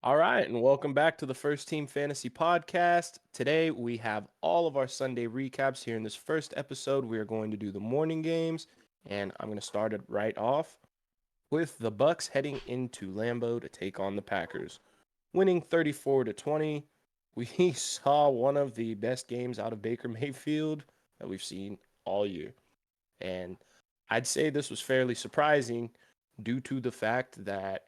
All right, and welcome back to the First Team Fantasy Podcast. Today we have all of our Sunday recaps here in this first episode. We are going to do the morning games, and I'm going to start it right off with the Bucks heading into Lambeau to take on the Packers, winning 34-20. We saw one of the best games out of Baker Mayfield that we've seen all year, and I'd say this was fairly surprising due to the fact that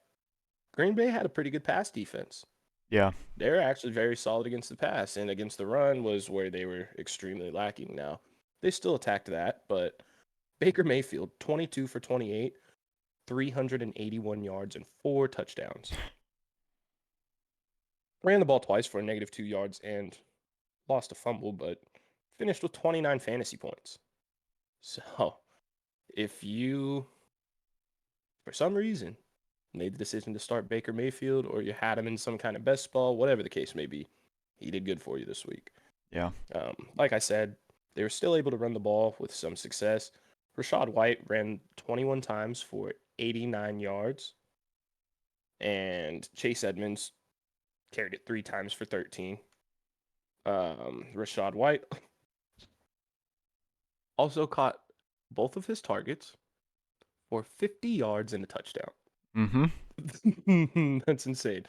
Green Bay had a pretty good pass defense. Yeah. They're actually very solid against the pass, and against the run was where they were extremely lacking. Now, they still attacked that, but Baker Mayfield, 22 for 28, 381 yards, and 4 touchdowns. Ran the ball twice for a -2 yards and lost a fumble, but finished with 29 fantasy points. So, if you, for some reason, made the decision to start Baker Mayfield or you had him in some kind of best ball, whatever the case may be, he did good for you this week. Yeah. Like I said, they were still able to run the ball with some success. Rachaad White ran 21 times for 89 yards, and Chase Edmonds carried it 3 times for 13. Rachaad White also caught both of his targets for 50 yards and a touchdown. Mm-hmm. That's insane.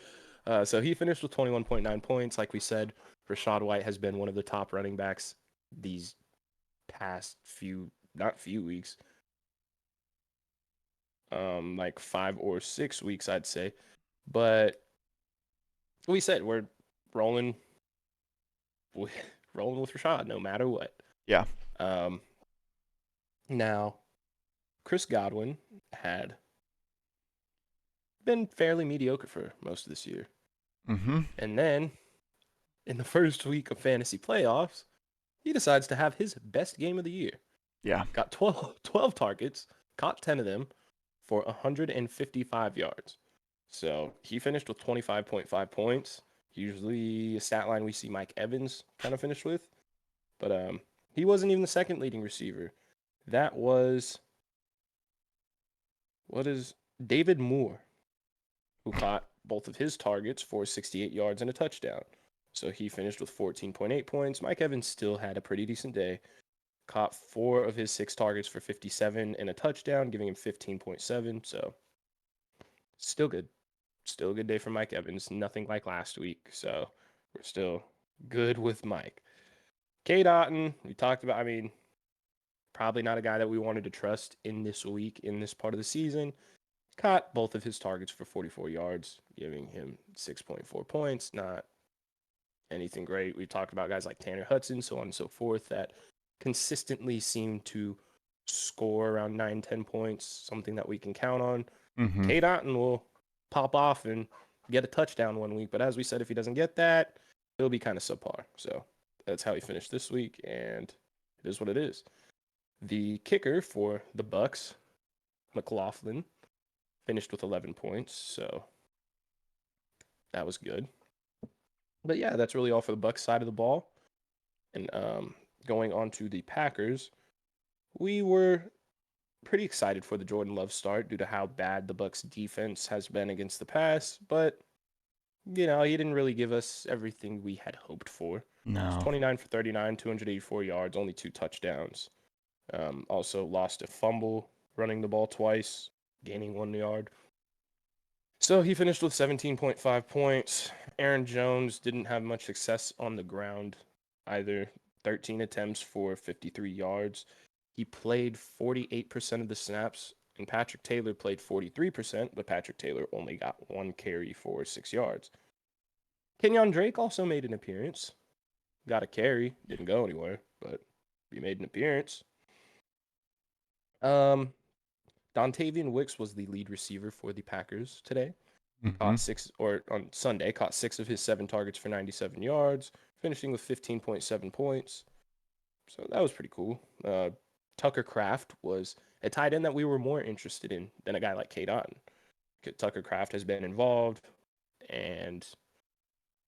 So he finished with 21.9 points. Like we said, Rachaad White has been one of the top running backs these past not few weeks, like 5 or 6 weeks, I'd say. But we said we're rolling with, rolling with Rachaad no matter what. Yeah. Um, Now, Chris Godwin had been fairly mediocre for most of this year. Mm-hmm. And then in the first week of fantasy playoffs, he decides to have his best game of the year. Yeah. Got 12 targets, caught 10 of them for 155 yards. So he finished with 25.5 points. Usually a stat line we see Mike Evans kind of finish with. But he wasn't even the second leading receiver. That was David Moore, who caught both of his targets for 68 yards and a touchdown. So he finished with 14.8 points. Mike Evans still had a pretty decent day. Caught 4 of his 6 targets for 57 and a touchdown, giving him 15.7. So still good. Still a good day for Mike Evans. Nothing like last week. So we're still good with Mike. K. Dotton, we talked about, probably not a guy that we wanted to trust in this week, in this part of the season. Caught both of his targets for 44 yards, giving him 6.4 points. Not anything great. We talked about guys like Tanner Hudson, so on and so forth, that consistently seem to score around 9-10 points, something that we can count on. Mm-hmm. K. Dotton will pop off and get a touchdown one week, but as we said, if he doesn't get that, it'll be kind of subpar. So that's how he finished this week, and it is what it is. The kicker for the Bucks, McLaughlin, finished with 11 points, so that was good. But yeah, that's really all for the Bucks side of the ball. And going on to the Packers, we were pretty excited for the Jordan Love start due to how bad the Bucks defense has been against the pass, but he didn't really give us everything we had hoped for. It's No. 29 for 39, 284 yards, only 2 touchdowns. Also lost a fumble running the ball twice, gaining 1 yard. So he finished with 17.5 points. Aaron Jones didn't have much success on the ground either. 13 attempts for 53 yards. He played 48% of the snaps, and Patrick Taylor played 43%, but Patrick Taylor only got 1 carry for 6 yards. Kenyon Drake also made an appearance. Got a carry, didn't go anywhere, but he made an appearance. Dontavian Wicks was the lead receiver for the Packers today. Mm-hmm. On Sunday, caught 6 of his 7 targets for 97 yards, finishing with 15.7 points. So that was pretty cool. Tucker Kraft was a tight end that we were more interested in than a guy like K. Dotton. Tucker Kraft has been involved, and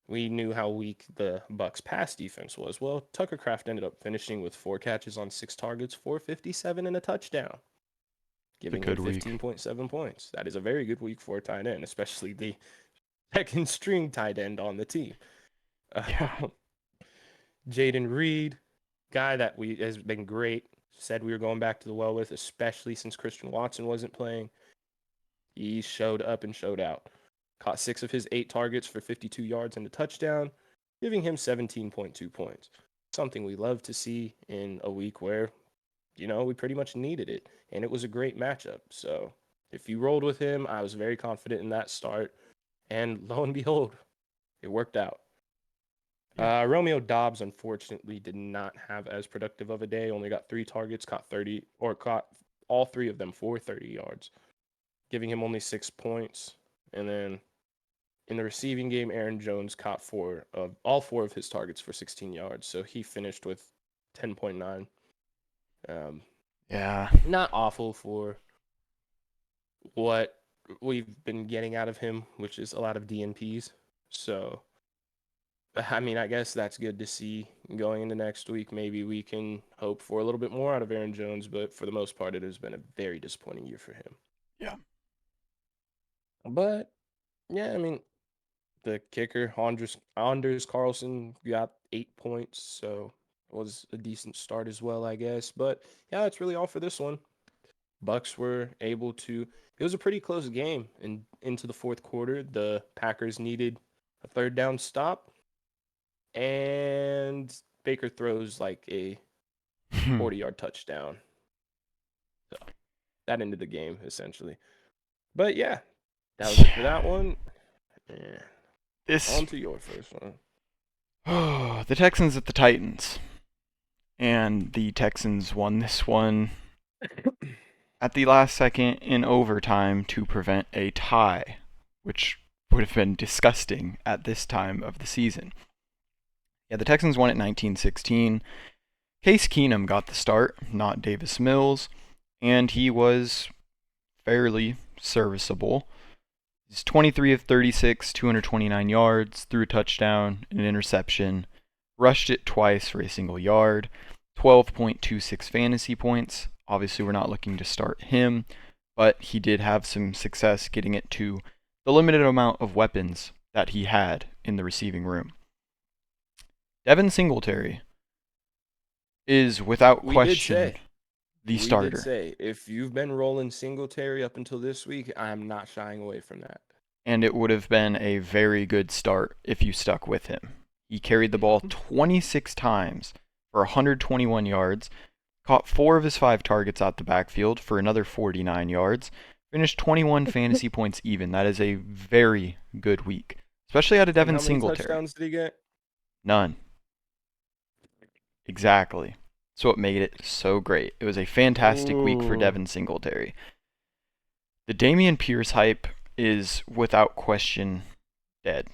we knew how weak the Bucks pass defense was. Well, Tucker Kraft ended up finishing with 4 catches on 6 targets, 457 and a touchdown, It's a giving him good week. 15.7 points. That is a very good week for a tight end, especially the second string tight end on the team. Yeah. Jaden Reed, guy that has been great. Said we were going back to the well with, especially since Christian Watson wasn't playing. He showed up and showed out. Caught 6 of his 8 targets for 52 yards and a touchdown, giving him 17.2 points. Something we love to see in a week where, we pretty much needed it. And it was a great matchup. So if you rolled with him, I was very confident in that start. And lo and behold, it worked out. Yeah. Romeo Dobbs, unfortunately, did not have as productive of a day. Only got 3 targets, caught all 3 of them for 30 yards, giving him only 6 points. And then in the receiving game, Aaron Jones caught all 4 of his targets for 16 yards. So he finished with 10.9. Yeah. Not awful for what we've been getting out of him, which is a lot of DNPs. So, I mean, I guess that's good to see going into next week. Maybe we can hope for a little bit more out of Aaron Jones, but for the most part, it has been a very disappointing year for him. Yeah. But, yeah, I mean, the kicker, Anders Carlson, got 8 points, so it was a decent start as well, I guess. But, yeah, that's really all for this one. Bucks were able to. It was a pretty close game into the fourth quarter. The Packers needed a third down stop, and Baker throws like a 40-yard touchdown. So that ended the game essentially. But yeah, that was it for that one. Yeah. This On to your first one. the Texans at the Titans. And the Texans won this one at the last second in overtime to prevent a tie, which would have been disgusting at this time of the season. Yeah, the Texans won at 19-16. Case Keenum got the start, not Davis Mills, and he was fairly serviceable. He's 23 of 36, 229 yards, threw a touchdown, an interception, rushed it twice for a single yard, 12.26 fantasy points. Obviously, we're not looking to start him, but he did have some success getting it to the limited amount of weapons that he had in the receiving room. Devin Singletary is without question the starter. We did say, if you've been rolling Singletary up until this week, I'm not shying away from that. And it would have been a very good start if you stuck with him. He carried the ball 26 times for 121 yards, caught 4 of his 5 targets out the backfield for another 49 yards, finished 21 fantasy points even. That is a very good week, especially out of Devin Singletary. How many touchdowns did he get? None. Exactly. That's what made it so great. It was a fantastic week for Devin Singletary. The Dameon Pierce hype is without question dead.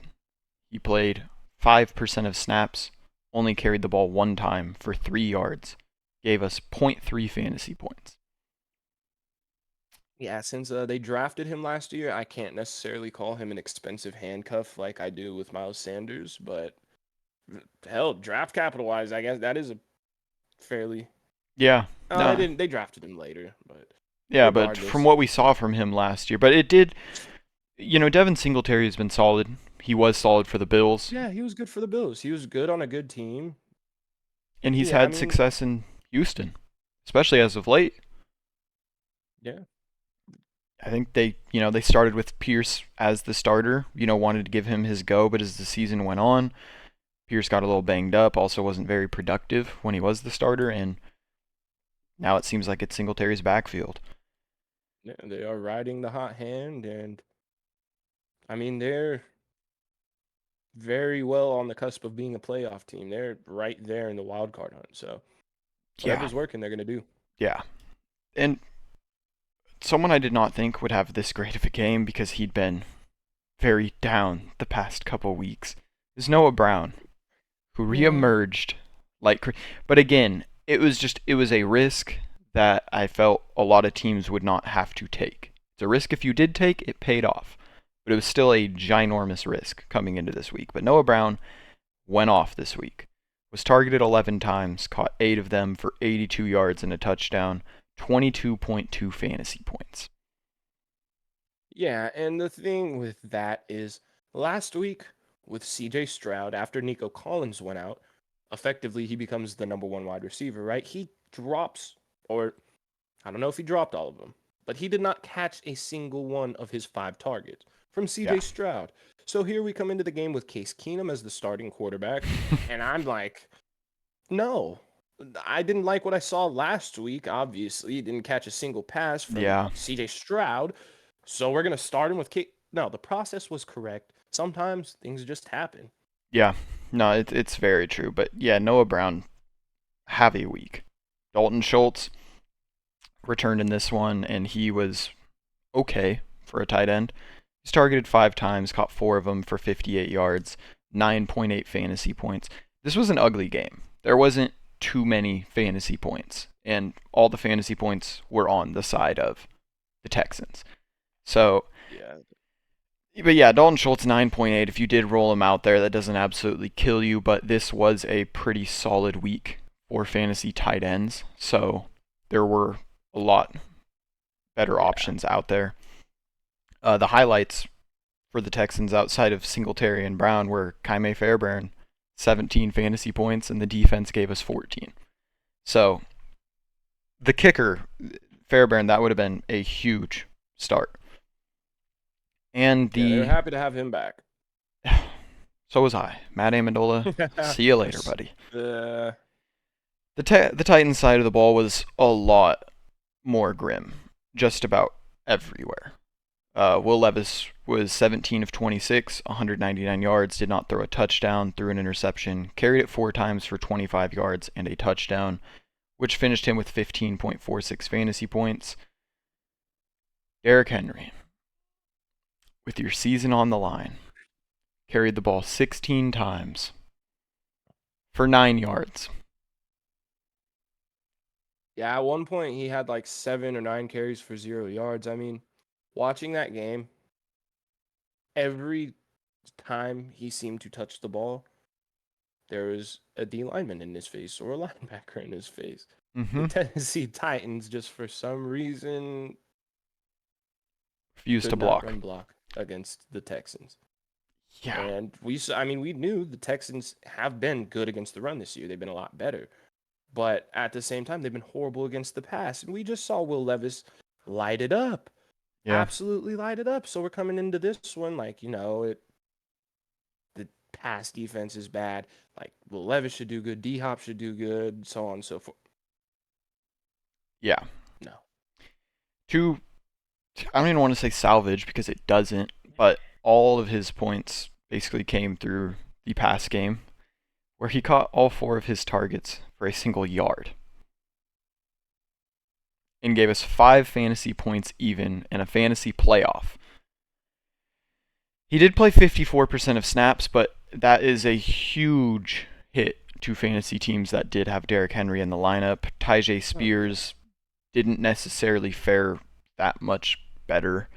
He played 5% of snaps, only carried the ball 1 time for 3 yards, gave us 0.3 fantasy points. Yeah, since they drafted him last year, I can't necessarily call him an expensive handcuff like I do with Miles Sanders, but hell, draft capital wise, I guess that is a fairly. Yeah. They drafted him later, but. Yeah, but from what we saw from him last year, but it did. Devin Singletary has been solid. He was solid for the Bills. Yeah, he was good for the Bills. He was good on a good team. And he's had success in Houston, especially as of late. Yeah. I think they started with Pierce as the starter, wanted to give him his go, but as the season went on, Pierce got a little banged up, also wasn't very productive when he was the starter, and now it seems like it's Singletary's backfield. Yeah, they are riding the hot hand, and I mean, they're very well on the cusp of being a playoff team. They're right there in the wild card hunt, so whatever's working, they're going to do. Yeah. And someone I did not think would have this great of a game because he'd been very down the past couple weeks is Noah Brown, who reemerged but again, it was a risk that I felt a lot of teams would not have to take. It's a risk if you did take, it paid off. But it was still a ginormous risk coming into this week. But Noah Brown went off this week. Was targeted 11 times, caught 8 of them for 82 yards and a touchdown, 22.2 fantasy points. Yeah, and the thing with that is last week with CJ Stroud, after Nico Collins went out, effectively he becomes the number one wide receiver, right? He drops, or I don't know if he dropped all of them, but he did not catch a single one of his 5 targets from Yeah. CJ Stroud. So here we come into the game with Case Keenum as the starting quarterback, and I'm like, no. I didn't like what I saw last week. Obviously, he didn't catch a single pass from Yeah. CJ Stroud. So we're going to start him with Case. No, the process was correct. Sometimes things just happen. Yeah. No, it's very true. But yeah, Noah Brown have a week. Dalton Schultz returned in this one, and he was okay for a tight end. He's targeted 5 times, caught 4 of them for 58 yards, 9.8 fantasy points. This was an ugly game. There wasn't too many fantasy points, and all the fantasy points were on the side of the Texans. So, Yeah. but yeah, Dalton Schultz 9.8. If you did roll him out there, that doesn't absolutely kill you, but this was a pretty solid week for fantasy tight ends. So there were a lot better options out there. The highlights for the Texans outside of Singletary and Brown were Kaime Fairbairn, 17 fantasy points, and the defense gave us 14. So the kicker, Fairbairn, that would have been a huge start. And Yeah, they were happy to have him back. So was I. Matt Amendola, see you later, buddy. Uh, The Titans side of the ball was a lot more grim, just about everywhere. Will Levis was 17 of 26, 199 yards, did not throw a touchdown, threw an interception, carried it 4 times for 25 yards and a touchdown, which finished him with 15.46 fantasy points. Derrick Henry, with your season on the line, carried the ball 16 times for 9 yards. yeah, at one point he had like 7 or 9 carries for 0 yards. I mean, watching that game, every time he seemed to touch the ball, there was a D lineman in his face or a linebacker in his face. Mm-hmm. The Tennessee Titans, just for some reason, Refused to could not block. run block against the Texans. Yeah. And we knew the Texans have been good against the run this year. They've been a lot better. But at the same time, they've been horrible against the pass. And we just saw Will Levis light it up. Yeah. Absolutely light it up. So we're coming into this one like, the pass defense is bad. Like, Will Levis should do good. D-Hop should do good, so on and so forth. Yeah. No. I don't even want to say salvage because it doesn't, but all of his points basically came through the pass game, where he caught all 4 of his targets for a single yard and gave us 5 fantasy points even in a fantasy playoff. He did play 54% of snaps, but that is a huge hit to fantasy teams that did have Derrick Henry in the lineup. Tyjae Spears didn't necessarily fare that much better.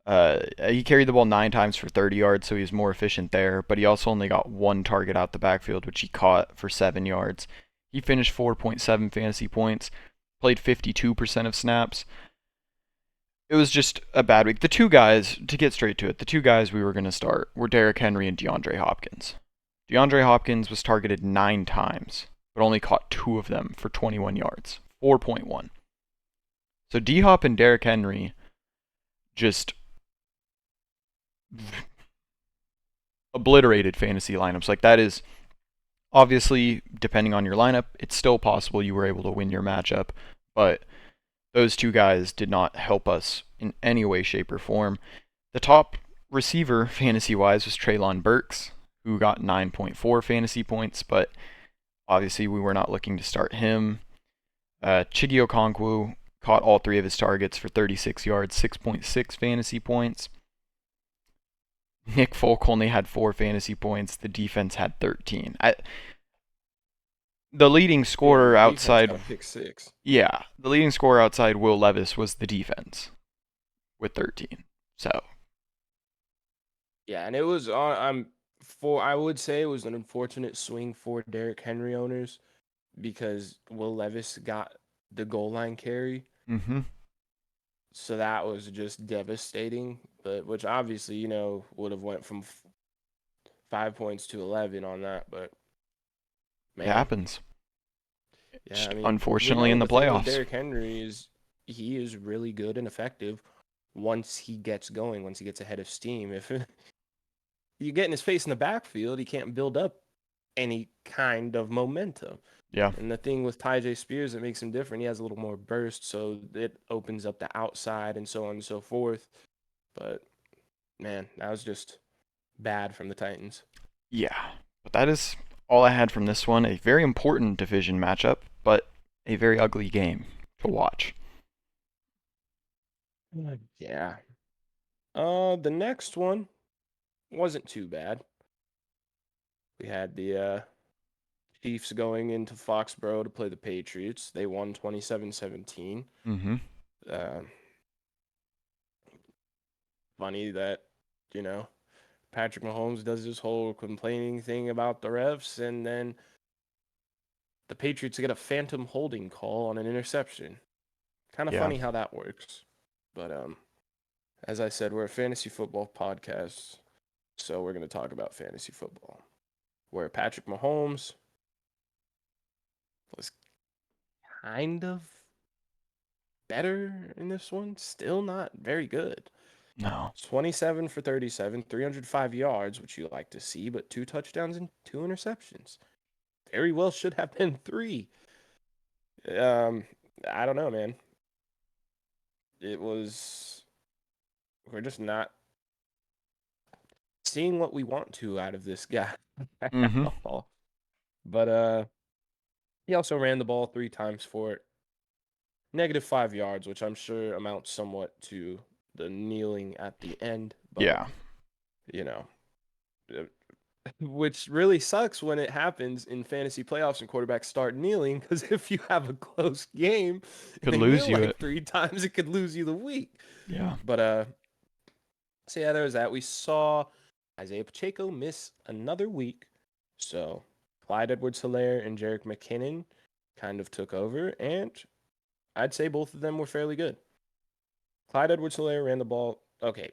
He carried the ball 9 times for 30 yards, so he was more efficient there, but he also only got 1 target out the backfield, which he caught for 7 yards. He finished 4.7 fantasy points, played 52% of snaps. It was just a bad week. The 2 guys, to get straight to it, the 2 guys we were going to start were Derrick Henry and DeAndre Hopkins. DeAndre Hopkins was targeted 9 times, but only caught 2 of them for 21 yards, 4.1. So D-Hop and Derrick Henry just obliterated fantasy lineups. Like, that is obviously, depending on your lineup, it's still possible you were able to win your matchup, but those 2 guys did not help us in any way, shape, or form. The top receiver, fantasy-wise, was Treylon Burks, who got 9.4 fantasy points, but obviously we were not looking to start him. Chiggy Okonkwo caught all 3 of his targets for 36 yards, 6.6 fantasy points. Nick Folk only had 4 fantasy points. The defense had 13. The leading scorer outside... Pick 6. Yeah, the leading scorer outside Will Levis was the defense with 13. So... Yeah, and it was I would say it was an unfortunate swing for Derrick Henry owners because Will Levis got the goal line carry. Mm-hmm. So that was just devastating, but which obviously, would have went from 5 points to 11 on that, but It man, happens. yeah, I mean, we Unfortunately, in know the the thing with playoffs. Derrick Henry is he is really good and effective once he gets going, once he gets ahead of steam. If you get in his face in the backfield, he can't build up any kind of momentum. Yeah. And the thing with Tyjae Spears that makes him different, he has a little more burst, so it opens up the outside and so on and so forth. But man, that was just bad from the Titans. Yeah. But that is all I had from this one. A very important division matchup, but a very ugly game to watch. Yeah. The next one wasn't too bad. We had the Chiefs going into Foxborough to play the Patriots. They won 27-17. Mm-hmm. Uh, Funny that, you know, Patrick Mahomes does this whole complaining thing about the refs, and then the Patriots get a phantom holding call on an interception. Kind of Yeah. funny how that works. But as I said, we're a fantasy football podcast, so we're going to talk about fantasy football, where Patrick Mahomes was kind of better in this one, still not very good. No. 27 for 37, 305 yards, which you like to see, but 2 touchdowns and 2 interceptions. Very well should have been 3. Um, I don't know, man. It was we're just not seeing what we want to out of this guy at Mm-hmm. all. But he also ran the ball 3 times for it. -5 yards, which I'm sure amounts somewhat to the kneeling at the end, but Yeah. you know, uh, which really sucks when it happens in fantasy playoffs and quarterbacks start kneeling, because if you have a close game Could and lose kneel you like it. 3 times, it could lose you the week. Yeah. But so yeah, there was that. We saw Isaiah Pacheco miss another week. So Clyde Edwards-Helaire and Jerick McKinnon kind of took over, and I'd say both of them were fairly good. Clyde Edwards-Helaire ran the ball. Okay,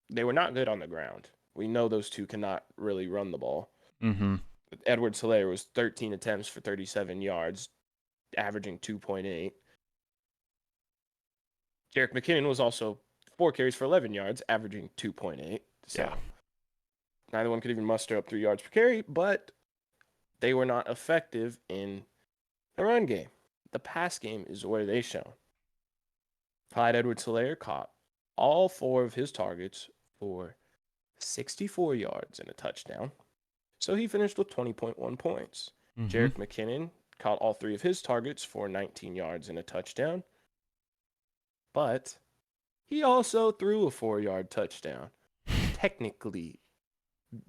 they were not good on the ground. We know those two cannot really run the ball. Mm-hmm. Edwards-Helaire was 13 attempts for 37 yards, averaging 2.8. Jerick McKinnon was also 4 carries for 11 yards, averaging 2.8. So Yeah. neither one could even muster up 3 yards per carry, but they were not effective in the run game. The pass game is where they shone. Clyde Edwards-Helaire caught all 4 of his targets for 64 yards and a touchdown. So he finished with 20.1 points. Mm-hmm. Jerick McKinnon caught all 3 of his targets for 19 yards and a touchdown. But he also threw a 4-yard touchdown. Technically,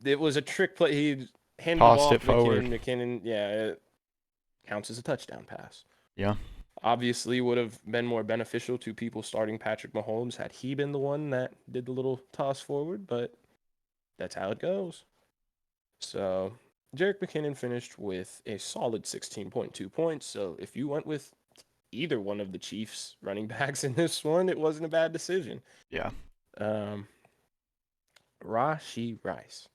it was a trick play. He handed the Tossed ball it off to forward. McKinnon. Yeah, it counts as a touchdown pass. Yeah. Obviously, would have been more beneficial to people starting Patrick Mahomes had he been the one that did the little toss forward, but that's how it goes. So, Jerick McKinnon finished with a solid 16.2 points. So, if you went with either one of the Chiefs running backs in this one, it wasn't a bad decision. Yeah. Um, Rashee Rice.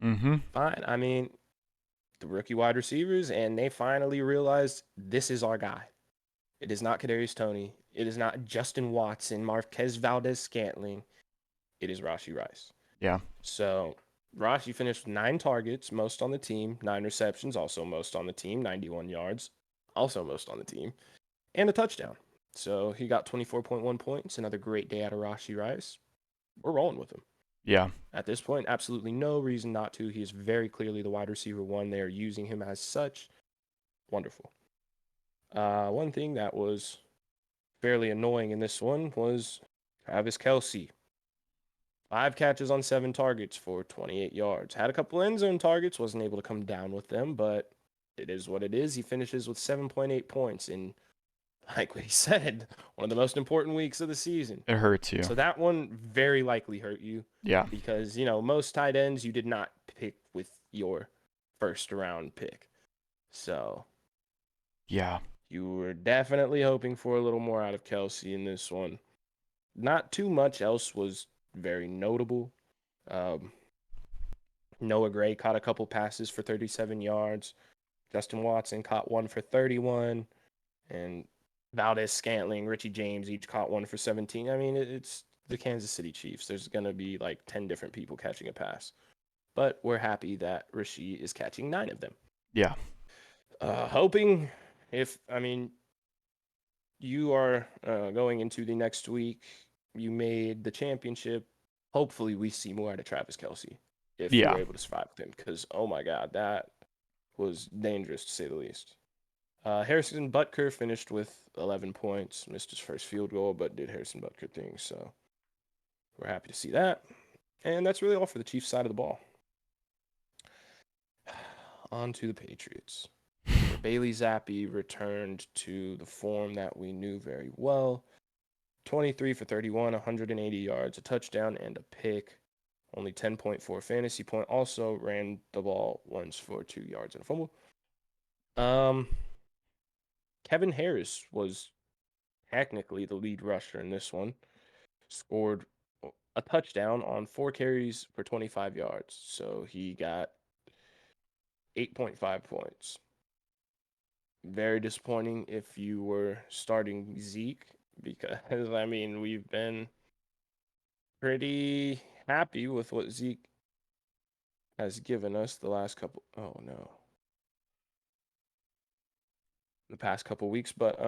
Mm-hmm. Fine. I mean, the rookie wide receivers, and they finally realized this is our guy. It is not Kadarius Toney. It is not Justin Watson, Marquez Valdez-Scantling. It is Rashee Rice. Yeah. So Rashee finished with 9 targets, most on the team, 9 receptions, also most on the team, 91 yards, also most on the team, and a touchdown. So he got 24.1 points. Another great day out of Rashee Rice. We're rolling with him. Yeah. At this point, absolutely no reason not to. He is very clearly the wide receiver 1. They are using him as such. Wonderful. One thing that was fairly annoying in this one was Travis Kelce. 5 catches on 7 targets for 28 yards. Had a couple end zone targets, wasn't able to come down with them, but it is what it is. He finishes with 7.8 points in, like we said, one of the most important weeks of the season. It hurts you. So that one very likely hurt you. Yeah. Because, most tight ends you did not pick with your first round pick. So Yeah. you were definitely hoping for a little more out of Kelce in this one. Not too much else was very notable. Noah Gray caught a couple passes for 37 yards. Justin Watson caught one for 31. And Valdez Scantling, Richie James each caught one for 17. I mean, it's the Kansas City Chiefs. There's going to be like 10 different people catching a pass. But we're happy that Rashid is catching 9 of them. Yeah. Hoping you are going into the next week, you made the championship. Hopefully, we see more out of Travis Kelce if you were able to survive with him. Because, oh my God, that was dangerous to say the least. Harrison Butker finished with 11 points, missed his first field goal, but did Harrison Butker things. So we're happy to see that. And that's really all for the Chiefs side of the ball. On to the Patriots. Bailey Zappi returned to the form that we knew very well. 23 for 31, 180 yards, a touchdown, and a pick. Only 10.4 fantasy point. Also ran the ball once for 2 yards and a fumble. Kevin Harris was technically the lead rusher in this one. Scored a touchdown on 4 carries for 25 yards. So he got 8.5 points. Very disappointing if you were starting Zeke because, I mean, we've been pretty happy with what Zeke has given us the last couple. Oh, no. The past couple weeks, but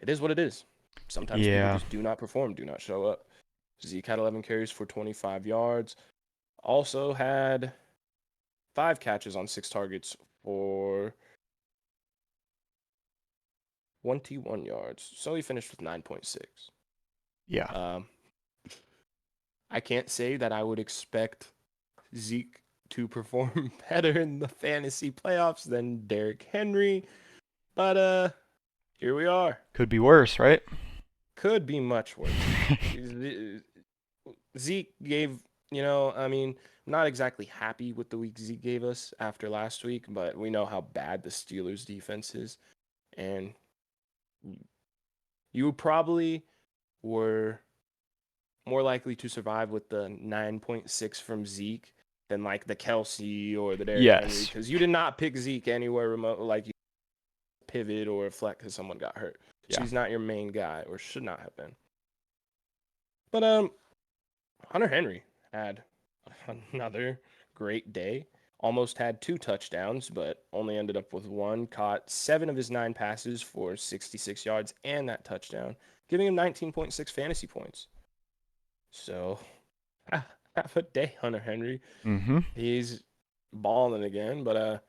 it is what it is. Sometimes people just do not perform, do not show up. Zeke had 11 carries for 25 yards. Also had 5 catches on 6 targets for 21 yards. So he finished with 9.6. Yeah. I can't say that I would expect Zeke to perform better in the fantasy playoffs than Derrick Henry, but here we are. Could be worse, right? Could be much worse. Zeke gave, I'm not exactly happy with the week Zeke gave us after last week, but we know how bad the Steelers' defense is. And you probably were more likely to survive with the 9.6 from Zeke than like the Kelce or the Derrick Henry, because you did not pick Zeke anywhere remote, like you pivot or flex because someone got hurt. Yeah. He's not your main guy, or should not have been. But Hunter Henry had another great day. Almost had 2 touchdowns, but only ended up with 1. Caught 7 of his 9 passes for 66 yards and that touchdown, giving him 19.6 fantasy points. So, have a day, Hunter Henry. Mm-hmm. He's balling again, but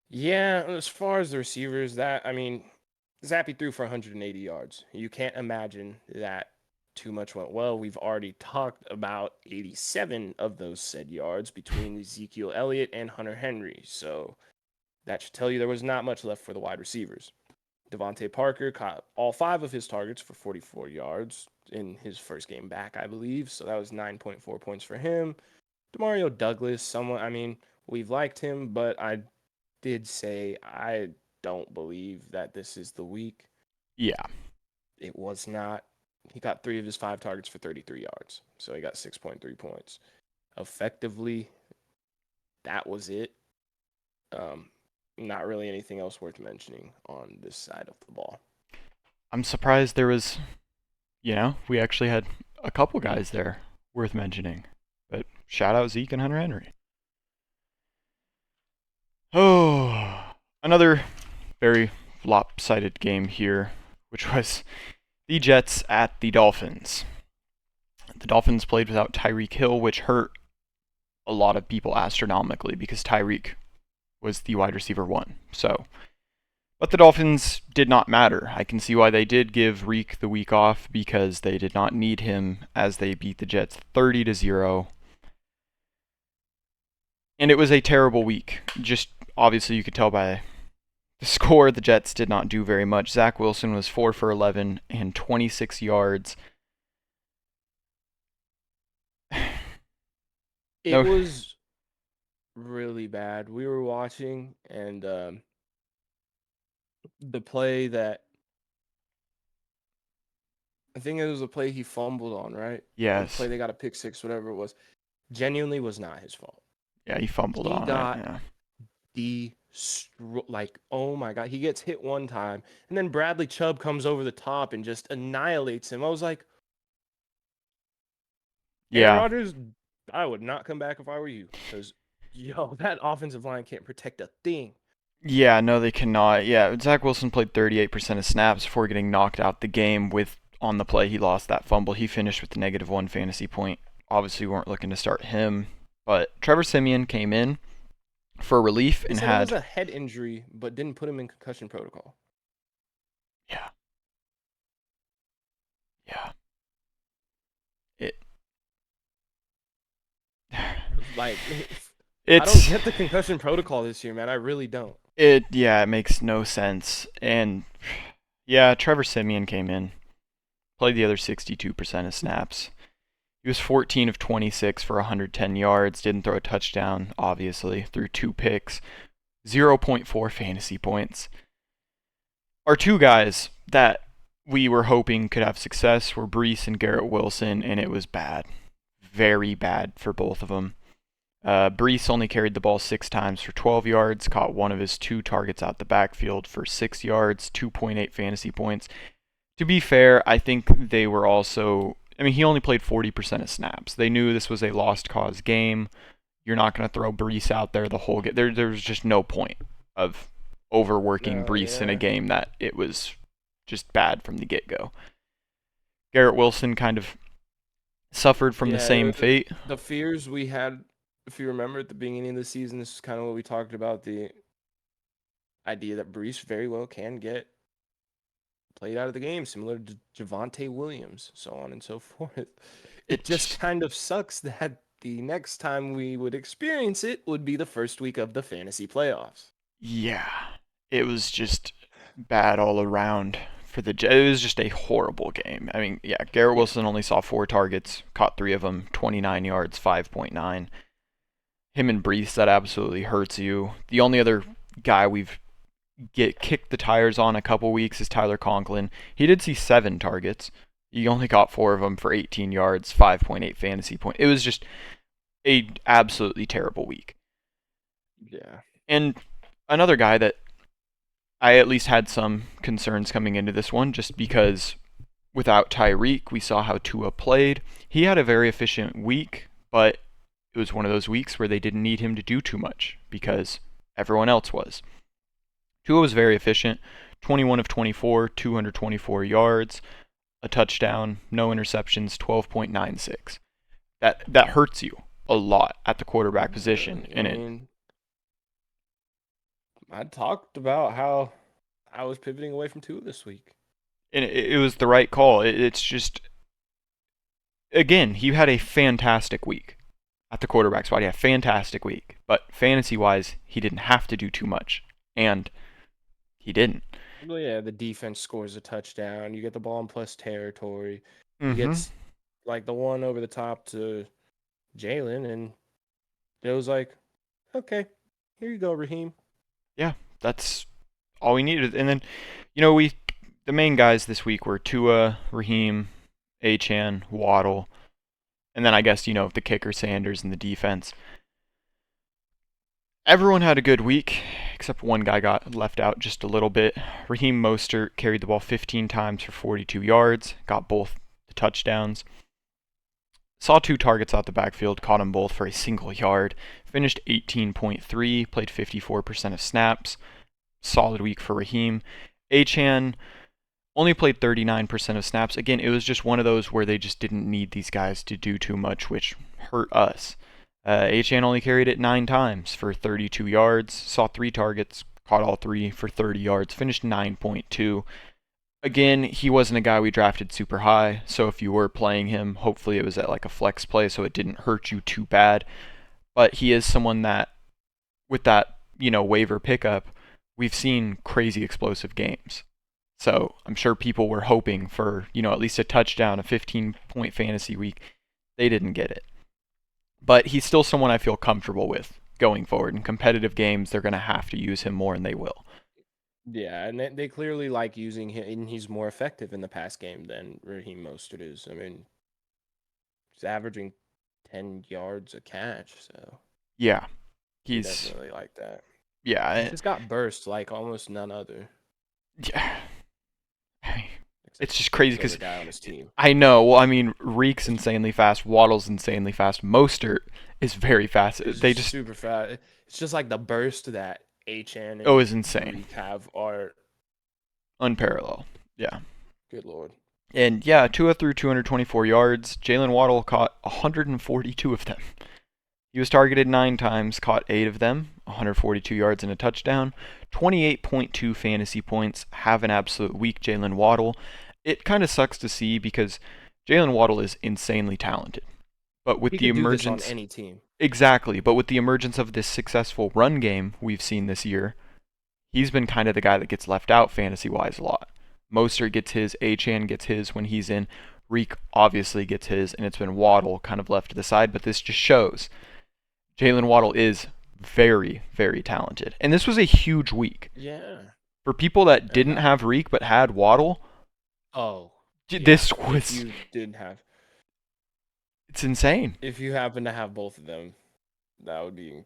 yeah, as far as the receivers, Zappy threw for 180 yards. You can't imagine that too much went well. We've already talked about 87 of those said yards between Ezekiel Elliott and Hunter Henry. So that should tell you there was not much left for the wide receivers. Devontae Parker caught all 5 of his targets for 44 yards in his first game back, I believe. So that was 9.4 points for him. Demario Douglas, we've liked him, but I did say I don't believe that this is the week. Yeah. It was not. He got 3 of his 5 targets for 33 yards. So he got 6.3 points. Effectively, that was it. Not really anything else worth mentioning on this side of the ball. I'm surprised there was, we actually had a couple guys there worth mentioning. But shout out Zeke and Hunter Henry. Oh, another very lopsided game here, which was the Jets at the Dolphins. The Dolphins played without Tyreek Hill, which hurt a lot of people astronomically because Tyreek was the wide receiver 1. But the Dolphins did not matter. I can see why they did give Reek the week off, because they did not need him as they beat the Jets 30-0. And it was a terrible week. Just obviously you could tell by the score, the Jets did not do very much. Zach Wilson was 4 for 11 and 26 yards. It was really bad. We were watching, and the play that I think it was the play he fumbled on, right? Yes. The play they got a pick 6, whatever it was. genuinely was not his fault. Yeah, he fumbled He on it. got Yeah. oh my God, he gets hit one time, and then Bradley Chubb comes over the top and just annihilates him. I was like, Aaron Yeah. Rodgers, I would not come back if I were you, because that offensive line can't protect a thing. Yeah, no, they cannot. Yeah, Zach Wilson played 38% of snaps before getting knocked out the game with on the play. He lost that fumble. He finished with the -1 fantasy point. Obviously, we weren't looking to start him, but Trevor Siemian came in for relief They and said it was had a head injury, but didn't put him in concussion protocol. yeah, yeah. It Like, I don't it's get the concussion protocol this year, man. I really don't. it makes no sense. And yeah, Trevor Siemian came in, played the other 62% of snaps. He was 14 of 26 for 110 yards, didn't throw a touchdown, obviously, threw 2 picks, 0.4 fantasy points. Our two guys that we were hoping could have success were Breece and Garrett Wilson, and it was bad. Very bad for both of them. Breece only carried the ball 6 times for 12 yards, caught one of his 2 targets out the backfield for 6 yards, 2.8 fantasy points. To be fair, I think they were also. I mean, he only played 40% of snaps. They knew this was a lost cause game. You're not going to throw Breece out there the whole game. There's just no point of overworking No, Breece in a yeah. game that it was just bad from the get-go. Garrett Wilson kind of suffered from the Yeah, same fate. the fears we had, if you remember at the beginning of the season, this is kind of what we talked about, the idea that Breece very well can get played out of the game, similar to Javonte Williams, so on and so forth. It just It's kind of sucks that the next time we would experience it would be the first week of the fantasy playoffs. yeah, it was just bad all around for the. It was just a horrible game. I mean, yeah, Garrett Yeah. Wilson only saw 4 targets, caught 3 of them, 29 yards, 5.9. Him and Breece, that absolutely hurts you. The only other guy we've get kicked the tires on a couple weeks is Tyler Conklin. He did see 7 targets. He only got 4 of them for 18 yards, 5.8 fantasy point. It was just a absolutely terrible week. Yeah. And another guy that I at least had some concerns coming into this one, just because without Tyreek, we saw how Tua played. He had a very efficient week, but it was one of those weeks where they didn't need him to do too much because everyone else was. Tua was very efficient, 21 of 24, 224 yards, a touchdown, no interceptions, 12.96. That hurts you a lot at the quarterback position, I and it mean, I talked about how I was pivoting away from Tua this week. it was the right call. It's just again, he had a fantastic week at the quarterback spot. He had a fantastic week, but fantasy wise, he didn't have to do too much, and he didn't. Well, yeah, the defense scores a touchdown. You get the ball in plus territory. He Mm-hmm. gets like the one over the top to Jalen, and it was like, okay, here you go, Raheem. Yeah, that's all we needed. And then, we the main guys this week were Tua, Raheem, Achan, Waddle, and then I guess the kicker Sanders and the defense. Everyone had a good week, except one guy got left out just a little bit. Raheem Mostert carried the ball 15 times for 42 yards, got both the touchdowns. Saw 2 targets out the backfield, caught them both for a single yard. Finished 18.3, played 54% of snaps. Solid week for Raheem. Achan only played 39% of snaps. Again, it was just one of those where they just didn't need these guys to do too much, which hurt us. Achan only carried it 9 times for 32 yards, saw 3 targets, caught all 3 for 30 yards, finished 9.2. Again, he wasn't a guy we drafted super high, so if you were playing him, hopefully it was at like a flex play so it didn't hurt you too bad. But he is someone that, with that, waiver pickup, we've seen crazy explosive games. So I'm sure people were hoping for, at least a touchdown, a 15-point fantasy week. They didn't get it. But he's still someone I feel comfortable with going forward. In competitive games, they're going to have to use him more, and they will. Yeah, and they clearly like using him, and he's more effective in the pass game than Raheem Mostert is. I mean, he's averaging 10 yards a catch. So Yeah, he he's definitely like that. He's yeah, just got burst like almost none other. yeah. Except It's just crazy the other because guy on his team. I know. Well, I mean, Reek's insanely fast. Waddle's insanely fast. Mostert is very fast. It's They just just super fast. It's just like the burst that HN oh, and is insane, Reek have are unparalleled. Yeah. good lord. And yeah, Tua threw 224 yards. Jalen Waddle caught 142 of them. He was targeted 9 times, caught 8 of them, 142 yards and a touchdown, 28.2 fantasy points. Have an absolute week, Jalen Waddle. It kind of sucks to see because Jalen Waddle is insanely talented. But with He the could do this on emergence any team. exactly, but with the emergence of this successful run game we've seen this year, he's been kind of the guy that gets left out fantasy-wise a lot. Mostert gets his, Achane gets his when he's in, Reek obviously gets his, and it's been Waddle kind of left to the side, but this just shows Jalen Waddle is very, very talented. And this was a huge week. Yeah. For people that And didn't have Reek but had Waddle, oh, this yeah. was If you did have it's insane. if you happen to have both of them, that would be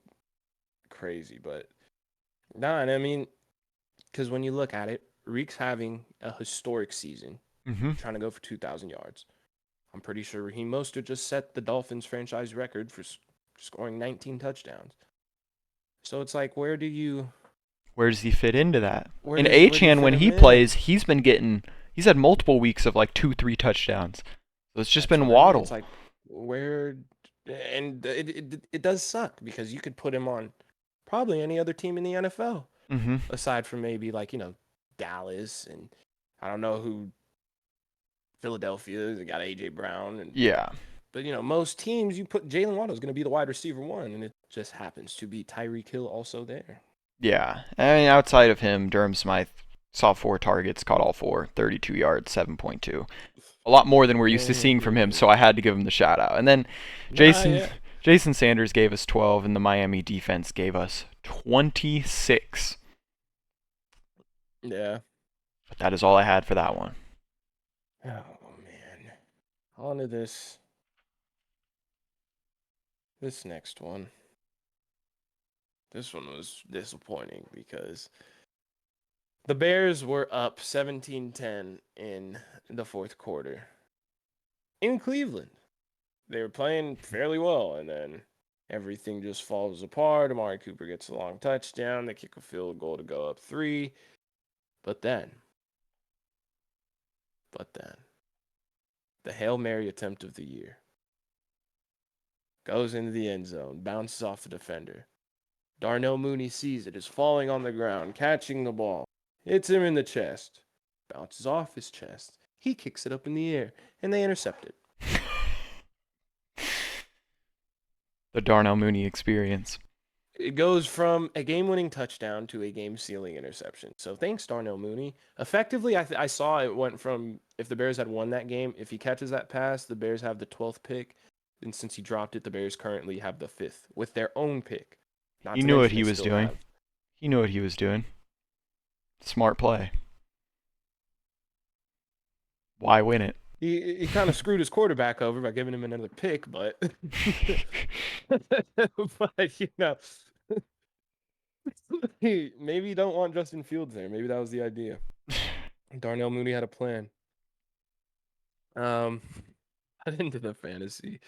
crazy. But nah, and I mean, because when you look at it, Reek's having a historic season, Mm-hmm. trying to go for 2,000 yards. I'm pretty sure Raheem Mostert just set the Dolphins franchise record for scoring 19 touchdowns. So it's like, where Where does he fit into that? where And does where do you Achane, fit when him he in? plays, he's had multiple weeks of like 2, 3 touchdowns. So it's just That's been what I mean. Waddle. It's like where, and it does suck because you could put him on probably any other team in the NFL Mm-hmm. aside from maybe like Dallas and I don't know who Philadelphia. They got AJ Brown and Yeah. but most teams you put Jalen Waddle is going to be the wide receiver one, and it just happens to be Tyreek Hill also there. Yeah. I mean, outside of him, Durham Smythe saw 4 targets, caught all 4, 32 yards, 7.2. A lot more than we're used to seeing from him, so I had to give him the shout out. And then Nah, Jason yeah, Jason Sanders gave us 12 and the Miami defense gave us 26. yeah. But that is all I had for that one. Oh man, on to this next one. This one was disappointing because the Bears were up 17-10 in the fourth quarter in Cleveland. They were playing fairly well, and then everything just falls apart. Amari Cooper gets a long touchdown. They kick a field goal to go up 3. But then, the Hail Mary attempt of the year goes into the end zone, bounces off the defender. Darnell Mooney sees it, is falling on the ground, catching the ball. Hits him in the chest. Bounces off his chest. He kicks it up in the air, and they intercept it. The Darnell Mooney experience. It goes from a game-winning touchdown to a game-sealing interception. So thanks, Darnell Mooney. Effectively, I saw it went from if the Bears had won that game, if he catches that pass, the Bears have the 12th pick. And since he dropped it, the Bears currently have the 5th with their own pick. Not He to knew what mention he they was still doing. have. He knew what he was doing. Smart play. Why win it? He kind of screwed his quarterback over by giving him another pick, but maybe you don't want Justin Fields there. Maybe that was the idea. Darnell Mooney had a plan. Into the fantasy.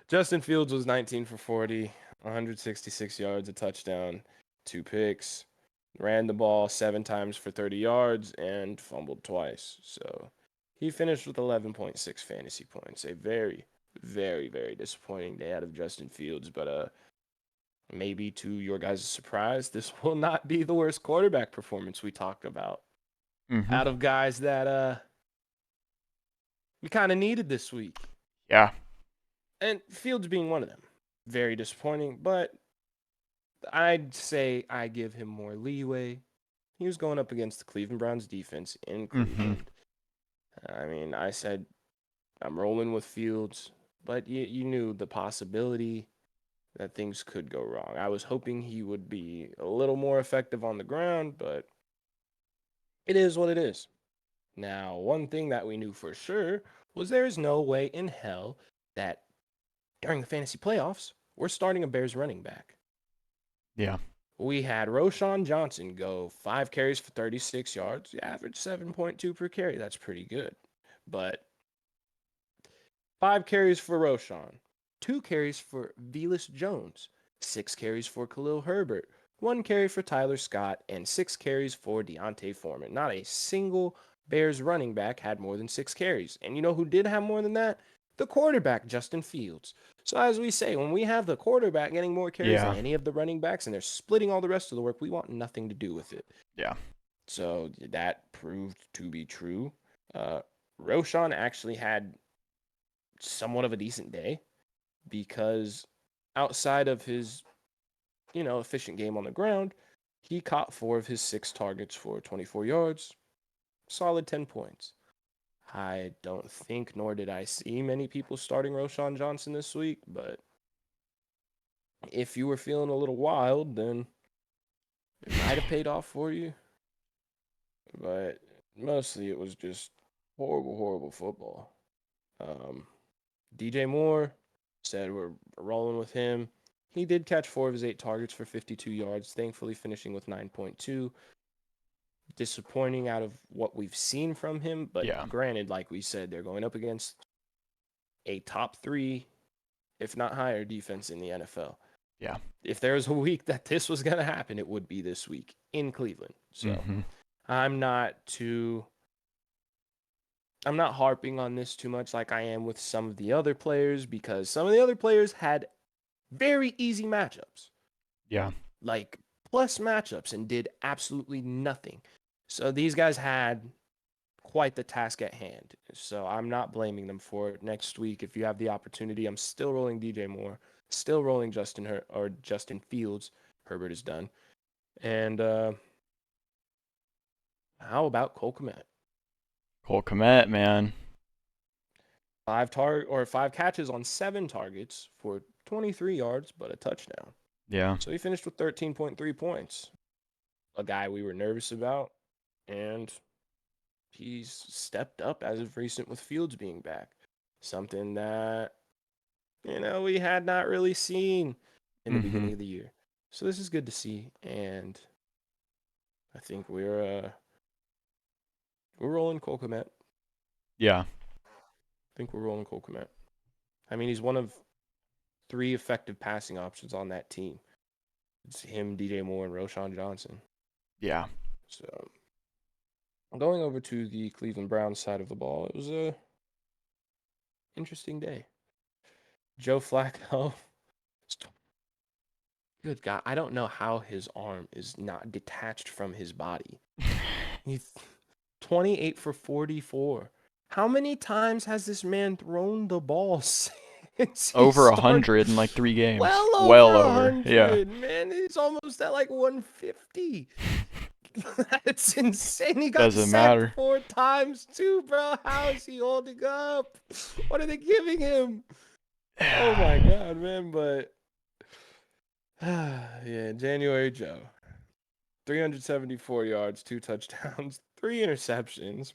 Justin Fields was 19 for 40, 166 yards, a touchdown, 2 picks. Ran the ball 7 times for 30 yards and fumbled twice. So he finished with 11.6 fantasy points. A very, very, very disappointing day out of Justin Fields. But maybe to your guys' surprise, this will not be the worst quarterback performance we talked about. Mm-hmm. Out of guys that we kind of needed this week. Yeah. And Fields being one of them. Very disappointing, but I'd say I give him more leeway. He was going up against the Cleveland Browns defense in Cleveland. I mean, I said I'm rolling with Fields, but you knew the possibility that things could go wrong. I was hoping he would be a little more effective on the ground, but it is what it is. Now, one thing that we knew for sure was there is no way in hell that during the fantasy playoffs, we're starting a Bears running back. Yeah. We had Roshan Johnson go 5 carries for 36 yards, average 7.2 per carry. That's pretty good. But 5 carries for Roshan, 2 carries for Velus Jones, 6 carries for Khalil Herbert, 1 carry for Tyler Scott, and 6 carries for Deontay Foreman. Not a single Bears running back had more than 6 carries. And you know who did have more than that? The quarterback, Justin Fields. So as we say, when we have the quarterback getting more carries than Yeah. any of the running backs and they're splitting all the rest of the work, we want nothing to do with it. Yeah. So that proved to be true. Roshan actually had somewhat of a decent day because outside of his, efficient game on the ground, he caught 4 of his 6 targets for 24 yards, solid 10 points. I don't think, nor did I see many people starting Roshan Johnson this week, but if you were feeling a little wild, then it might have paid off for you. But mostly it was just horrible, horrible football. DJ Moore said we're rolling with him. He did catch 4 of his 8 targets for 52 yards, thankfully finishing with 9.2. Disappointing out of what we've seen from him, but Yeah. granted, like we said, they're going up against a top 3, if not higher, defense in the NFL. Yeah. If there was a week that this was going to happen, it would be this week in Cleveland. So I'm not harping on this too much like I am with some of the other players, because some of the other players had very easy matchups. Yeah. Like plus matchups, and did absolutely nothing. So these guys had quite the task at hand. So I'm not blaming them for it. Next week, if you have the opportunity, I'm still rolling DJ Moore, still rolling Justin Fields. Herbert is done. And how about Cole Kmet? Cole Kmet, man. 5 catches on 7 targets for 23 yards, but a touchdown. Yeah. So he finished with 13.3 points. A guy we were nervous about, and he's stepped up as of recent with Fields being back. Something that, we had not really seen in the beginning of the year. So this is good to see, and I think we're rolling Cole Kmet. Yeah. I think we're rolling Cole Kmet. I mean, he's one of 3 effective passing options on that team. It's him, DJ Moore, and Roshan Johnson. Yeah. So going over to the Cleveland Browns side of the ball, it was a interesting day. Joe Flacco, good God, I don't know how his arm is not detached from his body. He's 28 for 44. How many times has this man thrown the ball since Over 100 in like 3 games. Well over 100, yeah. man. He's almost at like 150. That's insane. He got Doesn't sacked matter. 4 times too, bro. How is he holding up? What are they giving him? Oh my God, man. But yeah, January Joe. 374 yards, 2 touchdowns, 3 interceptions.